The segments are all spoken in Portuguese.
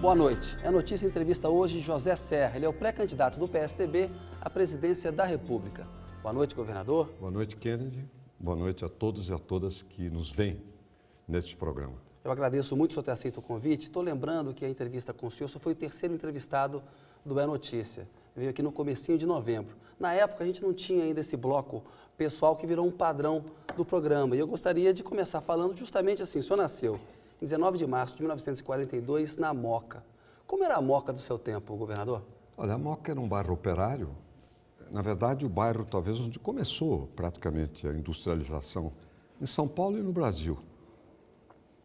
Boa noite. É notícia em entrevista hoje José Serra. Ele é o pré-candidato do PSDB à presidência da República. Boa noite, governador. Boa noite, Kennedy. Boa noite a todos e a todas que nos veem neste programa. Eu agradeço muito o senhor ter aceito o convite. Estou lembrando que a entrevista com o senhor só foi o terceiro entrevistado do É Notícia. Veio aqui no comecinho de novembro. Na época, a gente não tinha ainda esse bloco pessoal que virou um padrão do programa. E eu gostaria de começar falando justamente assim. O senhor nasceu em 19 de março de 1942, na Moca. Como era a Moca do seu tempo, governador? Olha, a Moca era um bairro operário. Na verdade, o bairro talvez onde começou praticamente a industrialização, em São Paulo e no Brasil.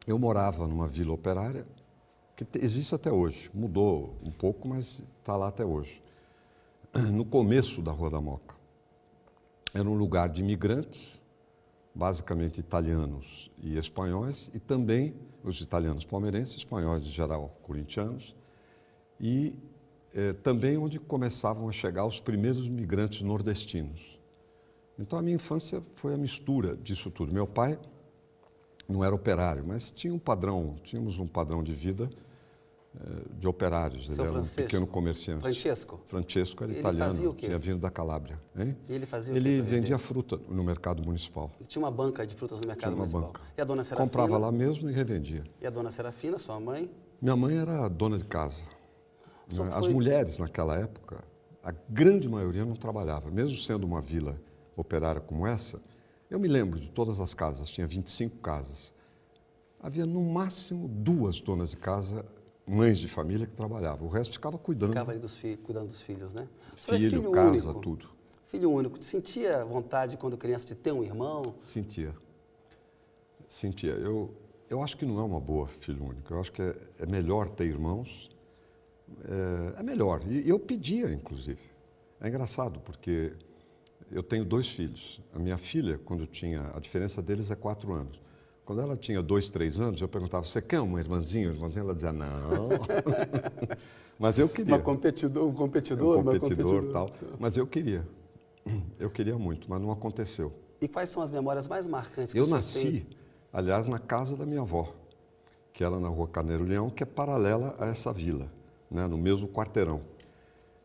Eu morava numa vila operária que existe até hoje. Mudou um pouco, mas está lá até hoje. No começo da Rua da Moca. Era um lugar de imigrantes, basicamente italianos e espanhóis, e também os italianos palmeirenses, espanhóis em geral, corintianos, e também onde começavam a chegar os primeiros migrantes nordestinos. Então a minha infância foi a mistura disso tudo. Meu pai não era operário, mas tínhamos um padrão de vida de operários. Ele era um pequeno comerciante. Francesco era italiano, fazia o quê? Tinha vindo da Calábria. Hein? E ele fazia o quê? Ele vendia fruta no mercado municipal. Ele tinha uma banca de frutas no mercado Tinha uma municipal. banca. E a dona Serafina? Comprava lá mesmo e revendia. E a dona Serafina, sua mãe? Minha mãe era dona de casa. As foi... mulheres naquela época, a grande maioria não trabalhava. Mesmo sendo uma vila operária como essa, eu me lembro de todas as casas, tinha 25 casas. Havia no máximo 2 donas de casa, mães de família que trabalhavam. O resto ficava cuidando. Ficava ali cuidando dos filhos, né? Filho, casa, único. tudo. Filho único. Sentia vontade, quando criança, de ter um irmão? Sentia. Eu acho que não é uma boa filho único. Eu acho que é melhor ter irmãos. É melhor. E eu pedia, inclusive. É engraçado, porque eu tenho 2 filhos. A minha filha, quando tinha... A diferença deles é 4 anos. Quando ela tinha 2, 3 anos, eu perguntava, você quer uma irmãzinha? Ela dizia, não. Mas eu queria. Um competidor e tal. Mas eu queria. Eu queria muito, mas não aconteceu. E quais são as memórias mais marcantes que eu o senhor nasci, tem? Aliás, na casa da minha avó, que era na Rua Carneiro Leão, que é paralela a essa vila, né, no mesmo quarteirão.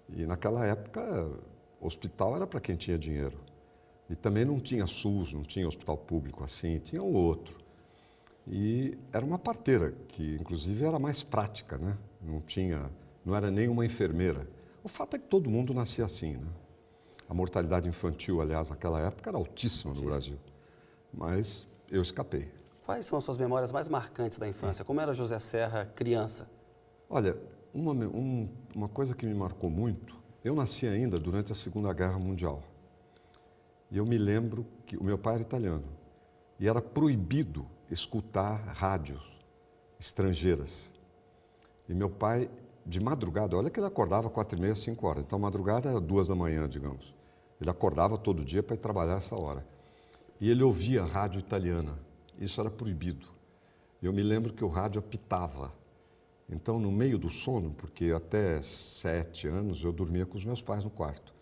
E naquela época, o hospital era para quem tinha dinheiro. E também não tinha SUS, não tinha hospital público assim, tinha o outro. E era uma parteira, que inclusive era mais prática, né? Não era nem uma enfermeira. O fato é que todo mundo nascia assim, né? A mortalidade infantil, aliás, naquela época era altíssima no Brasil. Mas eu escapei. Quais são as suas memórias mais marcantes da infância? Como era José Serra criança? Olha, uma coisa que me marcou muito, eu nasci ainda durante a Segunda Guerra Mundial. E eu me lembro que o meu pai era italiano e era proibido escutar rádios estrangeiras. E meu pai, de madrugada, olha que ele acordava 4h30, 5 horas. Então, madrugada era 2 da manhã, digamos. Ele acordava todo dia para ir trabalhar essa hora. E ele ouvia rádio italiana. Isso era proibido. Eu me lembro que o rádio apitava. Então, no meio do sono, porque até 7 anos eu dormia com os meus pais no quarto.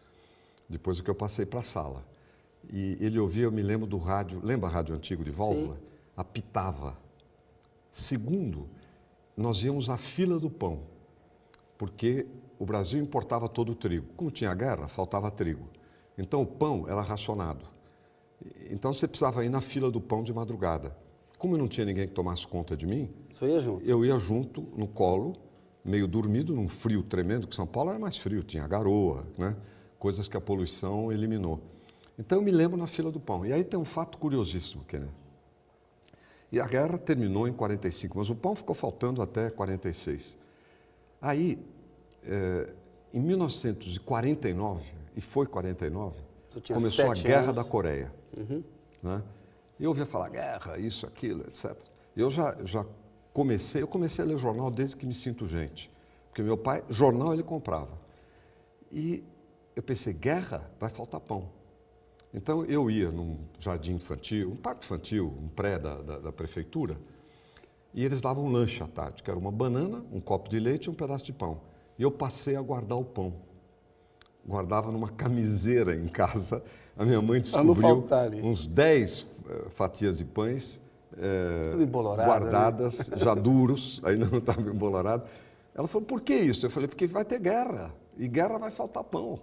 Depois que eu passei para a sala. E ele ouvia, eu me lembro do rádio, lembra rádio antigo de válvula? Sim. Apitava. Segundo, nós íamos à fila do pão, porque o Brasil importava todo o trigo. Como tinha guerra, faltava trigo. Então o pão era racionado. Então você precisava ir na fila do pão de madrugada. Como eu não tinha ninguém que tomasse conta de mim, você ia junto? Eu ia junto, no colo, meio dormido, num frio tremendo, que São Paulo era mais frio, tinha garoa, né? Coisas que a poluição eliminou. Então eu me lembro na fila do pão. E aí tem um fato curiosíssimo, Kennedy. E a guerra terminou em 45, mas o pão ficou faltando até 46. Aí, em 1949, e foi 49, começou a Guerra da Coreia. Uhum. Né? E eu ouvia falar guerra, isso, aquilo, etc. E eu já comecei a ler jornal desde que me sinto gente. Porque meu pai, jornal ele comprava. E eu pensei, guerra? Vai faltar pão. Então eu ia num jardim infantil, um parque infantil, um pré da prefeitura, e eles davam um lanche à tarde, que era uma banana, um copo de leite e um pedaço de pão. E eu passei a guardar o pão. Guardava numa camiseira em casa. A minha mãe descobriu uns 10 fatias de pães tudo embolorado, guardadas, né? Já duros, ainda não estava embolorado. Ela falou, por que isso? Eu falei, porque vai ter guerra, e guerra vai faltar pão.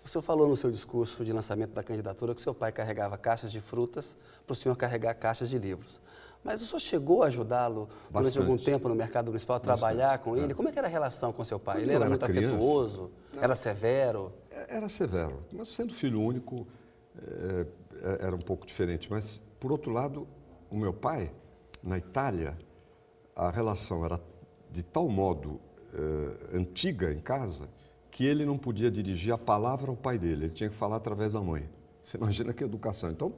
O senhor falou no seu discurso de lançamento da candidatura que seu pai carregava caixas de frutas para o senhor carregar caixas de livros. Mas o senhor chegou a ajudá-lo durante algum tempo no mercado municipal a trabalhar com ele? Como é que era a relação com seu pai? Quando Ele eu era era muito criança, afetuoso? Era severo? Era severo, mas sendo filho único, era um pouco diferente. Mas, por outro lado, o meu pai, na Itália, a relação era de tal modo antiga em casa, que ele não podia dirigir a palavra ao pai dele, ele tinha que falar através da mãe. Você imagina que educação. Então,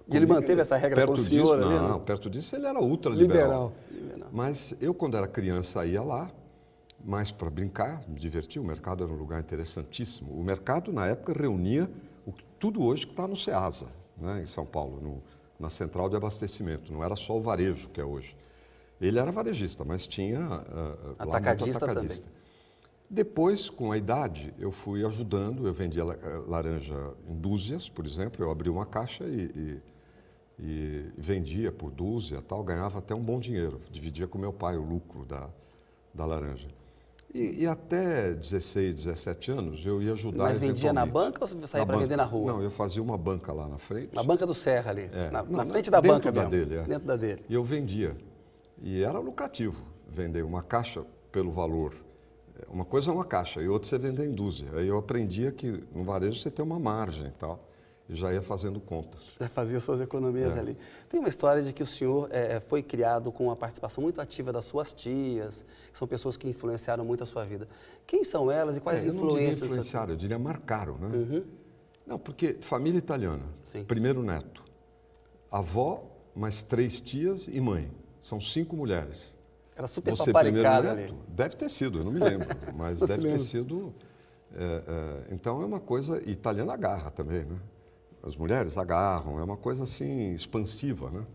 e ele manteve essa regra com o senhor? Não, perto disso ele era ultraliberal. Liberal. Mas eu, quando era criança, ia lá, mais para brincar, me divertir. O mercado era um lugar interessantíssimo. O mercado, na época, reunia tudo hoje que está no Ceasa, né, em São Paulo, na central de abastecimento. Não era só o varejo, que é hoje. Ele era varejista, mas tinha atacadista também. Depois, com a idade, eu fui ajudando. Eu vendia laranja em dúzias, por exemplo. Eu abri uma caixa e vendia por dúzia, tal, ganhava até um bom dinheiro. Dividia com meu pai o lucro da laranja. E até 16, 17 anos eu ia ajudar. Mas vendia na banca ou você saía para vender na rua? Não, eu fazia uma banca lá na frente. Na banca do Serra ali, na frente da banca mesmo. Dele, Dentro da dele. E eu vendia. E era lucrativo vender uma caixa pelo valor. Uma coisa é uma caixa e outra você vender em dúzia. Aí eu aprendia que no varejo você tem uma margem e tal. E já ia fazendo contas. Já fazia suas economias ali. Tem uma história de que o senhor foi criado com a participação muito ativa das suas tias, que são pessoas que influenciaram muito a sua vida. Quem são elas e quais influências? Eu não diria influenciaram, eu diria marcaram, né? Uhum. Não, porque família italiana, Sim. Primeiro neto, avó, mais 3 tias e mãe. São 5 mulheres. Era super Você paparicado primeiro neto? ali. Deve ter sido, eu não me lembro, mas deve ter sido. Então é uma coisa, italiana agarra também, né? As mulheres agarram, é uma coisa assim expansiva, né?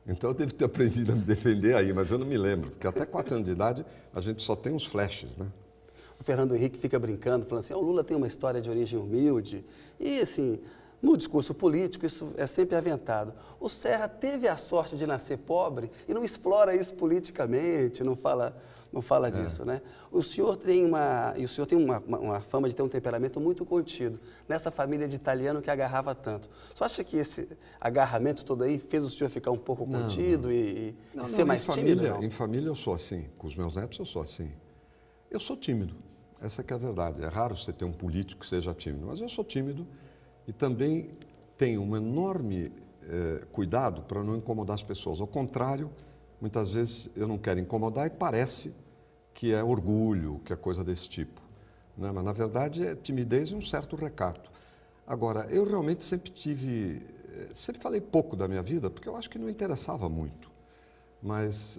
Então eu devo ter aprendido a me defender aí, mas eu não me lembro, porque até 4 anos de idade a gente só tem uns flashes, né? O Fernando Henrique fica brincando, falando assim, o Lula tem uma história de origem humilde. E assim, no discurso político isso é sempre aventado. O Serra teve a sorte de nascer pobre e não explora isso politicamente, não fala disso, né? O senhor tem uma fama de ter um temperamento muito contido, nessa família de italiano que agarrava tanto. Você acha que esse agarramento todo aí fez o senhor ficar um pouco contido e ser mais tímido? Em família eu sou assim, com os meus netos eu sou assim. Eu sou tímido, essa que é a verdade. É raro você ter um político que seja tímido, mas eu sou tímido e também tenho um enorme cuidado para não incomodar as pessoas. Ao contrário, muitas vezes eu não quero incomodar e parece que é orgulho, que é coisa desse tipo, né? Mas, na verdade, é timidez e um certo recato. Agora, eu realmente sempre falei pouco da minha vida, porque eu acho que não interessava muito. Mas,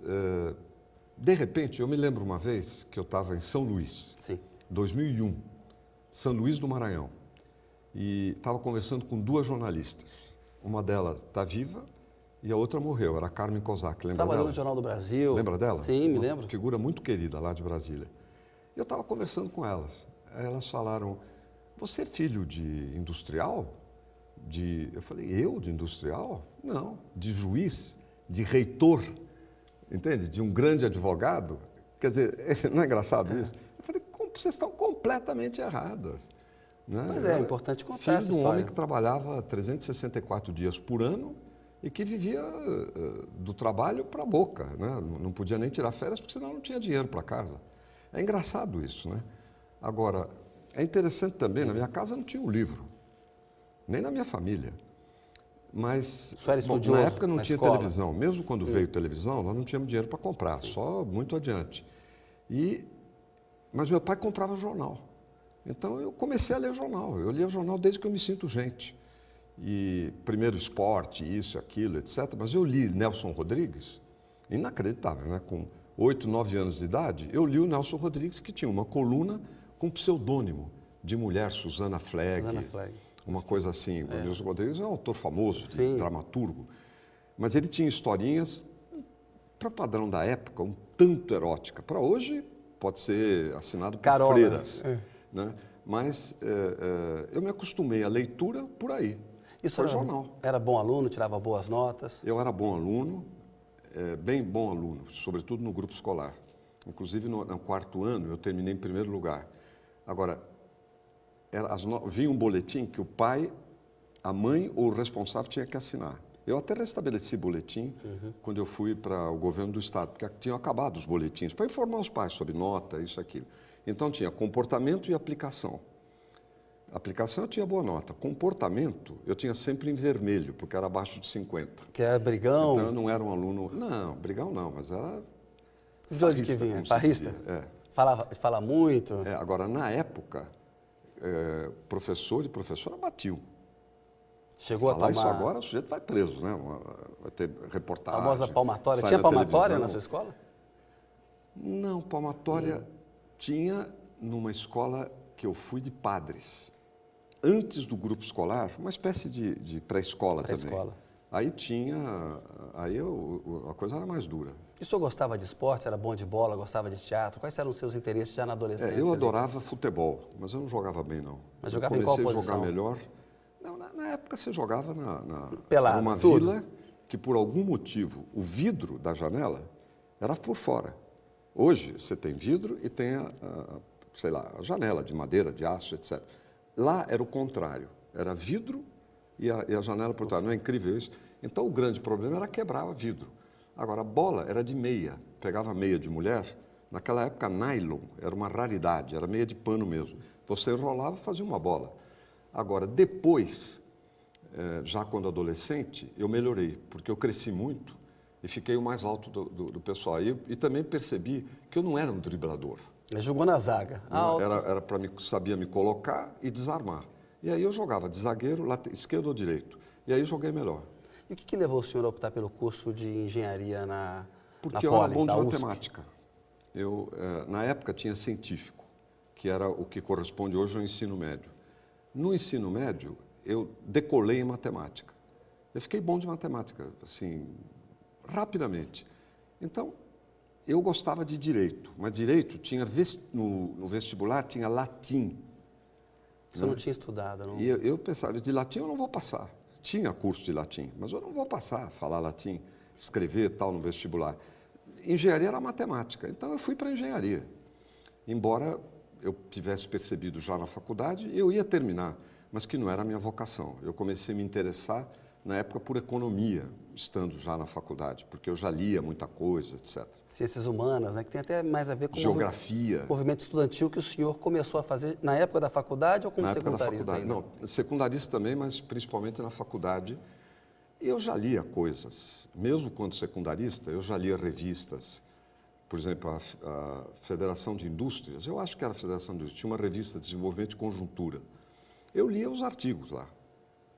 de repente, eu me lembro uma vez que eu estava em São Luís, Sim. 2001, São Luís do Maranhão, e estava conversando com 2 jornalistas. Uma delas está viva, e a outra morreu, era a Carmen Kozak, lembra dela? Trabalhou no Jornal do Brasil. Lembra dela? Sim, me lembro. Uma figura muito querida lá de Brasília. Eu estava conversando com elas. Elas falaram, você é filho de industrial? Eu falei, eu de industrial? Não, de juiz, de reitor, entende? De um grande advogado. Quer dizer, não é engraçado isso? Eu falei, vocês estão completamente erradas. Né? Pois é importante contar essa história. Filho de um homem que trabalhava 364 dias por ano, e que vivia do trabalho para a boca, né? Não podia nem tirar férias, porque senão não tinha dinheiro para casa. É engraçado isso, né? Agora, é interessante também, na minha casa não tinha um livro, nem na minha família. Mas, na época não tinha televisão. Mesmo quando veio televisão, nós não tínhamos dinheiro para comprar, só muito adiante. Mas meu pai comprava jornal. Então eu comecei a ler jornal. Eu lia jornal desde que eu me sinto gente. E primeiro esporte, isso, aquilo, etc. Mas eu li Nelson Rodrigues, inacreditável, né? Com 8, 9 anos de idade, eu li o Nelson Rodrigues, que tinha uma coluna com pseudônimo de mulher, Susana Flegg, uma coisa assim. O Nelson Rodrigues é um autor famoso, de dramaturgo, mas ele tinha historinhas, para o padrão da época, um tanto erótica. Para hoje, pode ser assinado por freiras, né? Mas eu me acostumei à leitura por aí. Isso foi jornal. Era bom aluno, tirava boas notas? Eu era bom aluno, bem bom aluno, sobretudo no grupo escolar. Inclusive, no quarto ano, eu terminei em primeiro lugar. Agora, vinha um boletim que o pai, a mãe ou o responsável tinha que assinar. Eu até restabeleci boletim quando eu fui para o governo do estado, porque tinham acabado os boletins, para informar os pais sobre nota, isso, aquilo. Então, tinha comportamento e aplicação. Aplicação eu tinha boa nota. Comportamento eu tinha sempre em vermelho, porque era abaixo de 50. Que é brigão? Então eu não era um aluno... Não, brigão não, mas era... De onde que vinha? Farrista? É. Fala muito? Agora, na época, professor e professora batiam. Chegou Falar a tomar... isso agora, o sujeito vai preso, né? Vai ter reportagem. A famosa palmatória. Sai Tinha na palmatória televisão. na sua escola? Não, palmatória tinha numa escola que eu fui de padres. Antes do grupo escolar, uma espécie de pré-escola também. Aí tinha, a coisa era mais dura. E o senhor gostava de esportes, era bom de bola, gostava de teatro? Quais eram os seus interesses já na adolescência? Eu adorava futebol, mas eu não jogava bem, não. Mas jogava em qual posição? Comecei a jogar melhor. Não, na época você jogava Pelado, numa vila que, por algum motivo, o vidro da janela era por fora. Hoje, você tem vidro e tem, sei lá, a janela de madeira, de aço, etc. Lá era o contrário. Era vidro e a janela por trás. Não é incrível isso? Então, o grande problema era quebrar o vidro. Agora, a bola era de meia. Pegava meia de mulher. Naquela época, nylon era uma raridade. Era meia de pano mesmo. Você enrolava e fazia uma bola. Agora, depois, já quando adolescente, eu melhorei. Porque eu cresci muito e fiquei o mais alto do pessoal. E também percebi que eu não era um driblador. Ele jogou na zaga. Era para sabia me colocar e desarmar. E aí eu jogava de zagueiro, esquerdo ou direito. E aí joguei melhor. E o que levou o senhor a optar pelo curso de engenharia na Porque eu era bom de matemática. Na época tinha científico, que era o que corresponde hoje ao ensino médio. No ensino médio, eu decolei em matemática. Eu fiquei bom de matemática, assim, rapidamente. Então, eu gostava de direito, mas direito tinha, no vestibular, tinha latim. Você não tinha estudado, não? E eu pensava, de latim eu não vou passar. Tinha curso de latim, mas eu não vou passar a falar latim, escrever tal no vestibular. Engenharia era matemática, então eu fui para a engenharia. Embora eu tivesse percebido já na faculdade, eu ia terminar, mas que não era a minha vocação. Eu comecei a me interessar, na época, por economia, estando já na faculdade, porque eu já lia muita coisa, etc. Ciências humanas, né, que tem até mais a ver com geografia. O movimento estudantil que o senhor começou a fazer na época da faculdade ou como secundarista? Na época da faculdade, não, secundarista também, mas principalmente na faculdade. E eu já lia coisas, mesmo quando secundarista, eu já lia revistas. Por exemplo, a Federação de Indústrias, eu acho que era a Federação de Indústrias, tinha uma revista de desenvolvimento de conjuntura. Eu lia os artigos lá,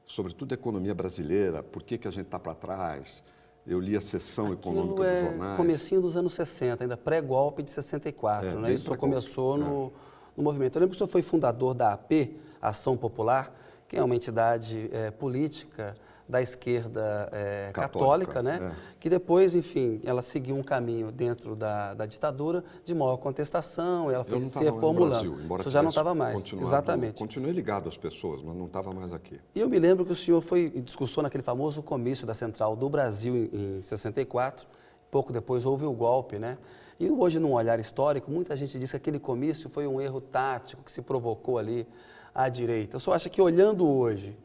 sobretudo a economia brasileira, por que a gente está para trás. Eu li a seção econômica dos jornais. Comecinho dos anos 60, ainda pré-golpe de 64, né? Isso começou no movimento. Eu lembro que o senhor foi fundador da AP, Ação Popular, que é uma entidade política da esquerda católica, né? Que depois, enfim, ela seguiu um caminho dentro da ditadura de maior contestação, ela foi se reformulando. Embora isso já não estava mais, exatamente. Continuei ligado às pessoas, mas não estava mais aqui. E eu me lembro que o senhor discursou naquele famoso comício da Central do Brasil em 64, pouco depois houve o golpe, né? E hoje, num olhar histórico, muita gente diz que aquele comício foi um erro tático que se provocou ali à direita. O senhor acha que, olhando hoje,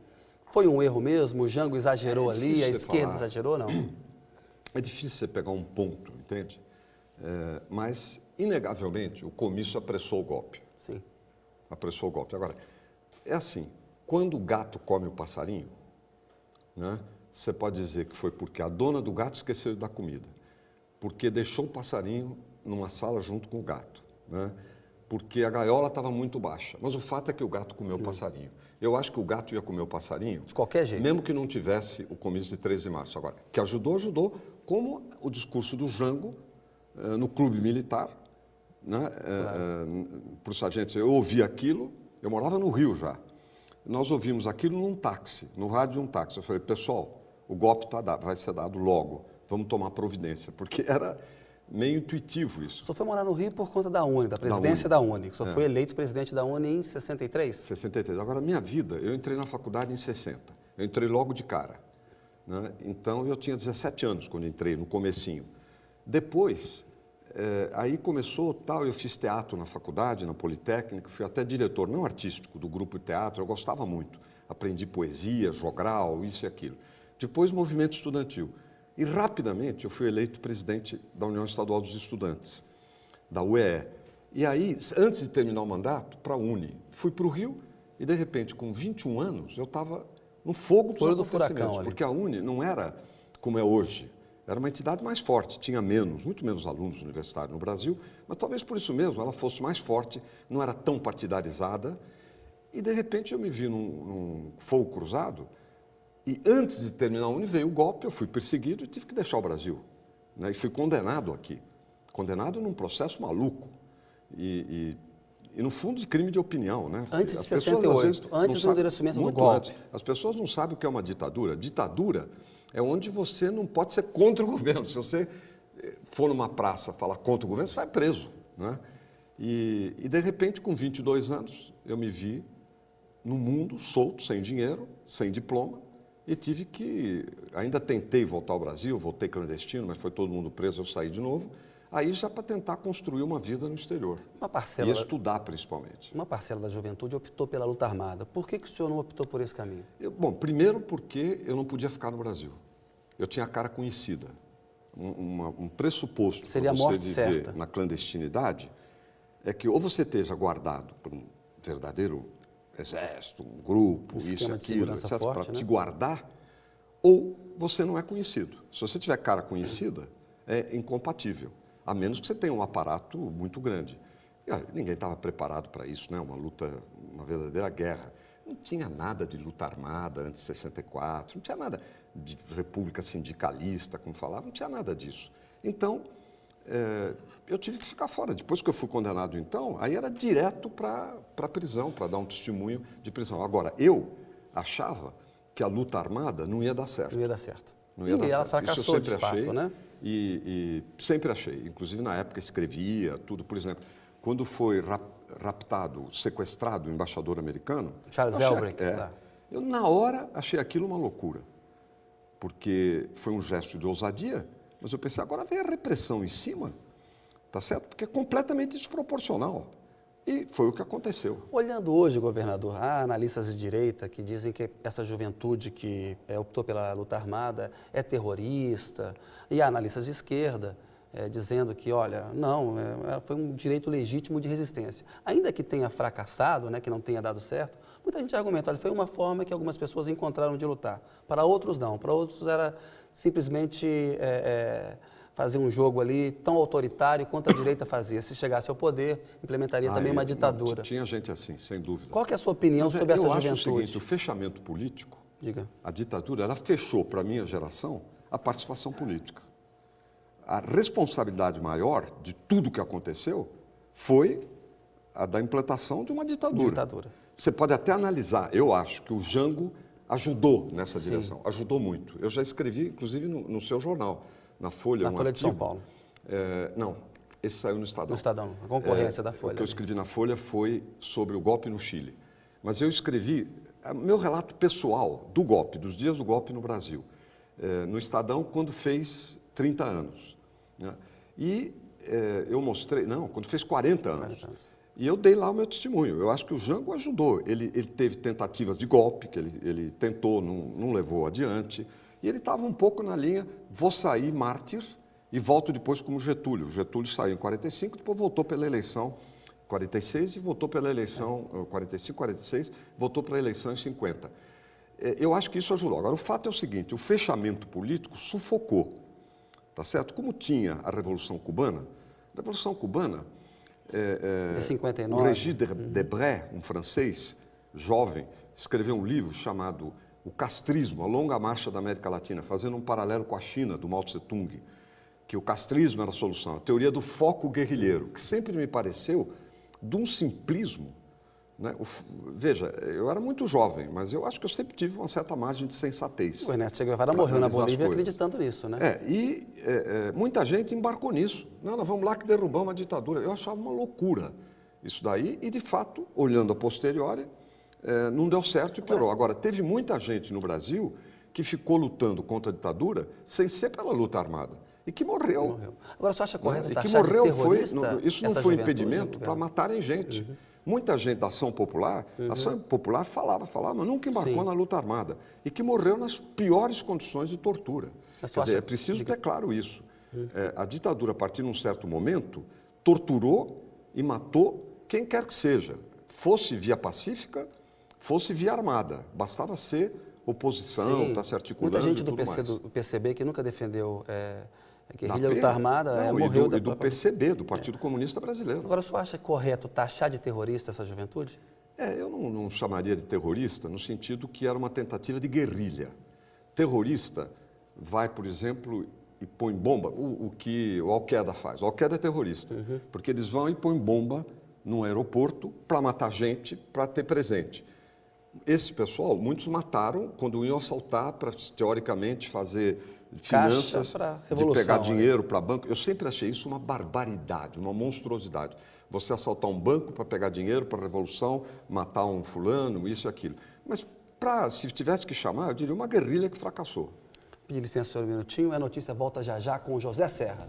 foi um erro mesmo? O Jango exagerou ali, a esquerda exagerou, não? É difícil você pegar um ponto, entende? Mas, inegavelmente, o comício apressou o golpe. Sim. Apressou o golpe. Agora, é assim, quando o gato come o passarinho, né, você pode dizer que foi porque a dona do gato esqueceu de dar comida, porque deixou o passarinho numa sala junto com o gato, né, porque a gaiola estava muito baixa. Mas o fato é que o gato comeu o passarinho. Eu acho que o gato ia comer o passarinho... De qualquer jeito. Mesmo que não tivesse o comício de 13 de março. Agora, que ajudou, como o discurso do Jango no clube militar, né? Para os sargentos. Eu ouvi aquilo, eu morava no Rio já. Nós ouvimos aquilo num táxi, no rádio de um táxi. Eu falei, pessoal, o golpe vai ser dado logo, vamos tomar providência, porque era meio intuitivo isso. O senhor foi morar no Rio por conta da UNE, da presidência da UNE. O senhor foi eleito presidente da UNE em 63? 63. Agora, minha vida, eu entrei na faculdade em 60. Eu entrei logo de cara, né? Então, eu tinha 17 anos quando entrei, no comecinho. Depois, Aí começou tal, eu fiz teatro na faculdade, na Politécnica, fui até diretor, não artístico, do grupo de teatro, eu gostava muito. Aprendi poesia, jogral, isso e aquilo. Depois, movimento estudantil. E, rapidamente, eu fui eleito presidente da União Estadual dos Estudantes, da UEE. E aí, antes de terminar o mandato, para a Uni. Fui para o Rio e, de repente, com 21 anos, eu estava no fogo dos acontecimentos, porque a Uni não era como é hoje. Era uma entidade mais forte, tinha muito menos alunos universitários no Brasil, mas talvez por isso mesmo ela fosse mais forte, não era tão partidarizada. E, de repente, eu me vi num fogo cruzado e, antes de terminar a Uni, veio o golpe, eu fui perseguido e tive que deixar o Brasil. Né? E fui condenado aqui. Condenado num processo maluco. E no fundo, de crime de opinião. Né? Antes de 68, antes do endurecimento do golpe. Antes. As pessoas não sabem o que é uma ditadura. Ditadura é onde você não pode ser contra o governo. Se você for numa praça falar contra o governo, você vai preso. Né? E, de repente, com 22 anos, eu me vi no mundo, solto, sem dinheiro, sem diploma, e tive que... Ainda tentei voltar ao Brasil, voltei clandestino, mas foi todo mundo preso, eu saí de novo. Aí já para tentar construir uma vida no exterior. E estudar, principalmente. Uma parcela da juventude optou pela luta armada. Por que o senhor não optou por esse caminho? Bom, primeiro porque eu não podia ficar no Brasil. Eu tinha a cara conhecida. Um pressuposto para você viver na clandestinidade é que ou você esteja guardado por um verdadeiro exército, um grupo, isso e aquilo, etc., para te guardar, ou você não é conhecido. Se você tiver cara conhecida, é incompatível, a menos que você tenha um aparato muito grande. Ninguém estava preparado para isso, né? Uma luta, uma verdadeira guerra. Não tinha nada de luta armada antes de 64, não tinha nada de república sindicalista, como falava, não tinha nada disso. Então, eu tive que ficar fora. Depois que eu fui condenado, então, aí era direto para a prisão, para dar um testemunho de prisão. Agora, eu achava que a luta armada não ia dar certo. Não ia dar certo. Não ia dar ela certo. fracassou, isso eu sempre de fato, achei, né? E sempre achei. Inclusive, na época, escrevia tudo. Por exemplo, quando foi raptado, sequestrado o embaixador americano... Charles Elbrick. Eu, na hora, achei aquilo uma loucura. Porque foi um gesto de ousadia, mas eu pensei, agora vem a repressão em cima, tá certo? Porque é completamente desproporcional. E foi o que aconteceu. Olhando hoje, governador, há analistas de direita que dizem que essa juventude que optou pela luta armada é terrorista, e há analistas de esquerda dizendo que, olha, não, foi um direito legítimo de resistência. Ainda que tenha fracassado, né, que não tenha dado certo, muita gente argumenta, olha, foi uma forma que algumas pessoas encontraram de lutar. Para outros, não. Para outros era simplesmente fazer um jogo ali tão autoritário quanto a direita fazia. Se chegasse ao poder, implementaria também uma ditadura. Não, tinha gente assim, sem dúvida. Qual que é a sua opinião sobre essa juventude? Eu acho o seguinte, o fechamento político, a ditadura, ela fechou para a minha geração a participação política. A responsabilidade maior de tudo que aconteceu foi a da implantação de uma ditadura. Você pode até analisar, eu acho que o Jango ajudou nessa direção, ajudou muito. Eu já escrevi, inclusive, no seu jornal, na Folha. Na Folha de São Paulo? Não, esse saiu no Estadão. No Estadão, a concorrência da Folha. O que eu escrevi na Folha foi sobre o golpe no Chile. Mas eu escrevi meu relato pessoal do golpe, dos dias do golpe no Brasil, no Estadão, quando fez 30 anos. Né? E eu mostrei, quando fez 40 anos. E eu dei lá o meu testemunho. Eu acho que o Jango ajudou. Ele teve tentativas de golpe, que ele tentou, não levou adiante. E ele estava um pouco na linha, vou sair mártir e volto depois como Getúlio. O Getúlio saiu em 45, depois voltou pela eleição 46 e voltou pela eleição 45, 46, voltou para a eleição em 50. Eu acho que isso ajudou. Agora, o fato é o seguinte, o fechamento político sufocou, tá certo? Como tinha a Revolução Cubana, de 59. O Régis Debray, um francês jovem, escreveu um livro chamado O Castrismo, a Longa Marcha da América Latina, fazendo um paralelo com a China, do Mao Tse-tung, que o castrismo era a solução, a teoria do foco guerrilheiro, que sempre me pareceu de um simplismo. Né? Veja, eu era muito jovem, mas eu acho que eu sempre tive uma certa margem de sensatez. O Ernesto Che Guevara morreu na Bolívia acreditando nisso, né? Muita gente embarcou nisso. Não, nós vamos lá que derrubamos a ditadura. Eu achava uma loucura isso daí e, de fato, olhando a posteriori, não deu certo e piorou. Agora, teve muita gente no Brasil que ficou lutando contra a ditadura sem ser pela luta armada. e que morreu. Morreu. Agora, você acha correto E que taxar de morreu terrorista isso não essa foi juventude, impedimento para governo? matarem gente. Muita gente da Ação Popular, a Ação Popular falava, mas nunca embarcou Sim. na luta armada. E que morreu nas piores condições de tortura. Mas tu Quer dizer, acha é preciso que- ter claro isso. A ditadura, a partir de um certo momento, torturou e matou quem quer que seja. Fosse via pacífica, fosse via armada. Bastava ser oposição, Sim. estar se articulando Muita gente e do, tudo PC, mais. do PCB que nunca defendeu a Da guerrilha P- luta armada, Não, morreu e do própria... PCB, do Partido Comunista Brasileiro. Agora, você acha correto taxar de terrorista essa juventude? Eu não chamaria de terrorista no sentido que era uma tentativa de guerrilha. Terrorista vai, por exemplo, e põe bomba, o que o Al-Qaeda faz. O Al-Qaeda é terrorista, porque eles vão e põem bomba num aeroporto para matar gente, para ter presente. Esse pessoal, muitos mataram quando iam assaltar para, teoricamente, fazer finanças, pra de revolução, pegar né? dinheiro para banco. Eu sempre achei isso uma barbaridade, uma monstruosidade. Você assaltar um banco para pegar dinheiro para a revolução, matar um fulano, isso e aquilo. Mas, se tivesse que chamar, eu diria uma guerrilha que fracassou. Pedir licença, senhor, um minutinho. A notícia volta já já com o José Serra.